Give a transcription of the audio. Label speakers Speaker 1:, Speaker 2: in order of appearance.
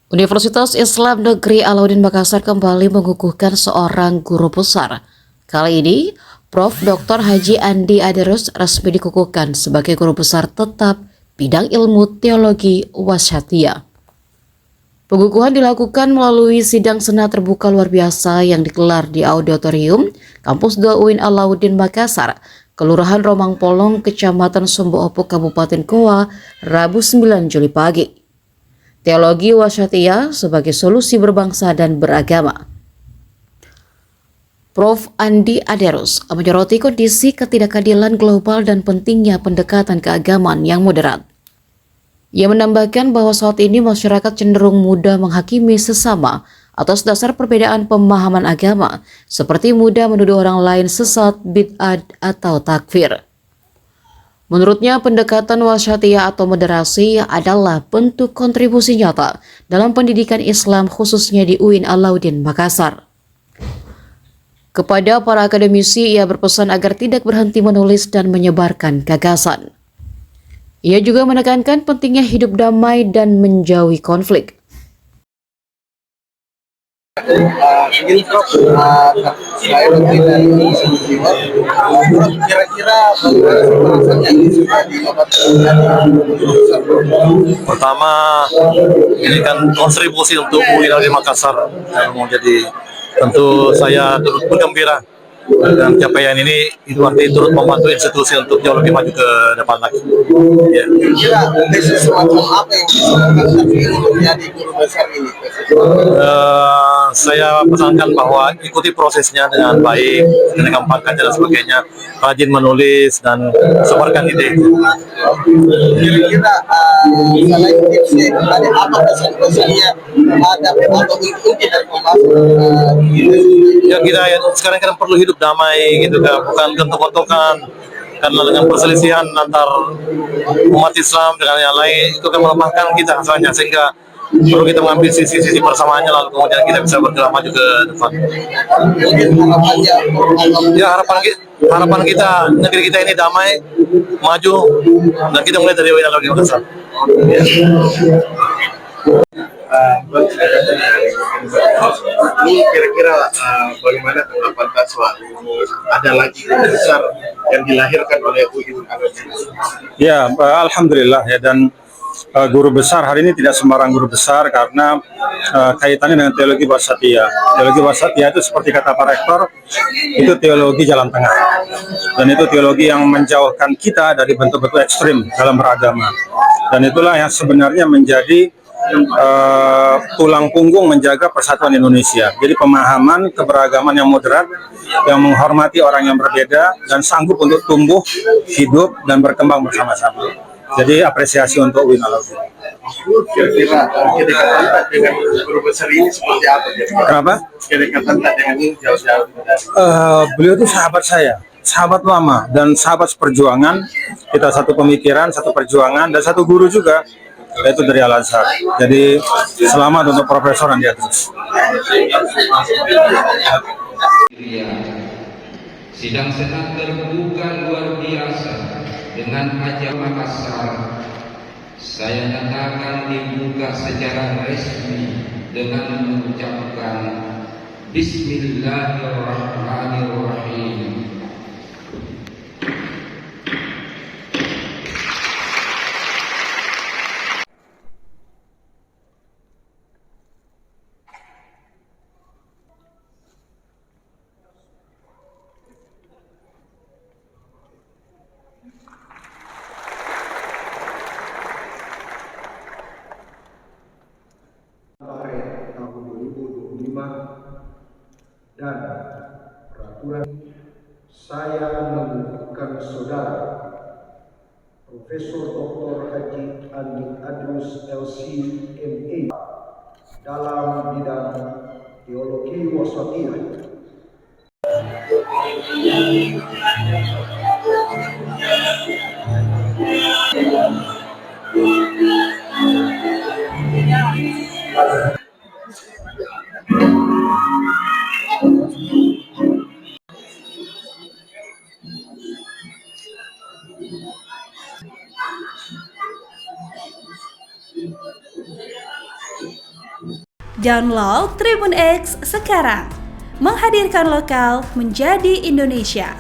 Speaker 1: Universitas Islam Negeri Alauddin Makassar kembali mengukuhkan seorang guru besar. Kali ini, Prof. Dr. Haji Andi Aderus resmi dikukuhkan sebagai guru besar tetap bidang ilmu teologi Wasyatiyah. Pengukuhan dilakukan melalui sidang senat terbuka luar biasa yang digelar di Auditorium Kampus 2 UIN Alauddin Makassar, Kelurahan Romang Polong, Kecamatan Sumbu Opo, Kabupaten Goa, Rabu 9 Juli pagi. Teologi Wasyatiyah sebagai solusi berbangsa dan beragama. Prof. Andi Aderus menyoroti kondisi ketidakadilan global dan pentingnya pendekatan keagamaan yang moderat. Ia menambahkan bahwa saat ini masyarakat cenderung mudah menghakimi sesama atas dasar perbedaan pemahaman agama, seperti mudah menuduh orang lain sesat, bid'ah, atau takfir. Menurutnya, pendekatan wasyatiyah atau moderasi adalah bentuk kontribusi nyata dalam pendidikan Islam khususnya di UIN Alauddin Makassar. Kepada para akademisi, ia berpesan agar tidak berhenti menulis dan menyebarkan gagasan. Ia juga menekankan pentingnya hidup damai dan menjauhi konflik.
Speaker 2: Begini Prof, saya lebih dari Prof, kira-kira bagaimana rasanya ini sudah
Speaker 3: Pertama, ini kan kontribusi untuk UIN Alauddin Makassar yang mau jadi, tentu saya turut bergembira dan capaian ini itu artinya turut membantu institusi untuk jauh lebih maju ke depan lagi. Ya.
Speaker 2: Kira tesis semacam apa yang bisa menjadi guru besar ini?
Speaker 3: Saya pesankan bahwa ikuti prosesnya dengan baik, dengan pangkatnya dan sebagainya, rajin menulis dan sebarkan ide.
Speaker 2: Kira-kira misalnya tipsnya ada apa pesan-pesannya ada atau mengikuti dari pembahasan
Speaker 3: Ya kita ya, sekarang kan perlu hidup damai gitu kan, bukan gontok-gontokan, karena dengan perselisihan antar umat Islam dengan yang lain itu kan melemahkan kita asalnya, sehingga perlu kita mengambil sisi-sisi persamaannya lalu kemudian kita bisa bergerak maju ke depan.
Speaker 2: mungkin harapannya
Speaker 3: Ya harapan kita negeri kita ini damai, maju, dan kita mulai dari UIN Alauddin Makassar. Ya.
Speaker 2: ini kira-kira bagaimana tanggapan soal ada lagi guru besar yang dilahirkan oleh UIN Alauddin?
Speaker 4: Ya, alhamdulillah ya, dan guru besar hari ini tidak sembarang guru besar karena kaitannya dengan teologi Wasyatiyah. Teologi Wasyatiyah itu seperti kata Pak Rektor, itu teologi jalan tengah. Dan itu teologi yang menjauhkan kita dari bentuk-bentuk ekstrim dalam beragama. Dan itulah yang sebenarnya menjadi tulang punggung menjaga persatuan Indonesia. Jadi pemahaman keberagaman yang moderat, yang menghormati orang yang berbeda dan sanggup untuk tumbuh, hidup, dan berkembang bersama-sama. Jadi apresiasi untuk UIN Alauddin.
Speaker 2: Kira-kira kedekatan dengan guru besar ini seperti apa?
Speaker 4: Kenapa?
Speaker 2: Kedekatan dengan ini jauh-jauh.
Speaker 4: Beliau itu sahabat saya, sahabat lama dan sahabat seperjuangan. Kita satu pemikiran, satu perjuangan, dan satu guru juga, yaitu dari Al-Azhar. Jadi selamat untuk Profesor Andi Aderus.
Speaker 5: Sidang senat terbuka luar biasa dengan Haji Makassar saya nyatakan dibuka secara resmi dengan mengucapkan Bismillahirrahmanirrahim.
Speaker 6: Maret tahun 2025 dan peraturan saya mengukuhkan saudara Profesor Dr. Haji Andi Aderus LC.MA dalam bidang teologi wasyatiyah.
Speaker 7: Download Tribun X sekarang. Menghadirkan lokal menjadi Indonesia.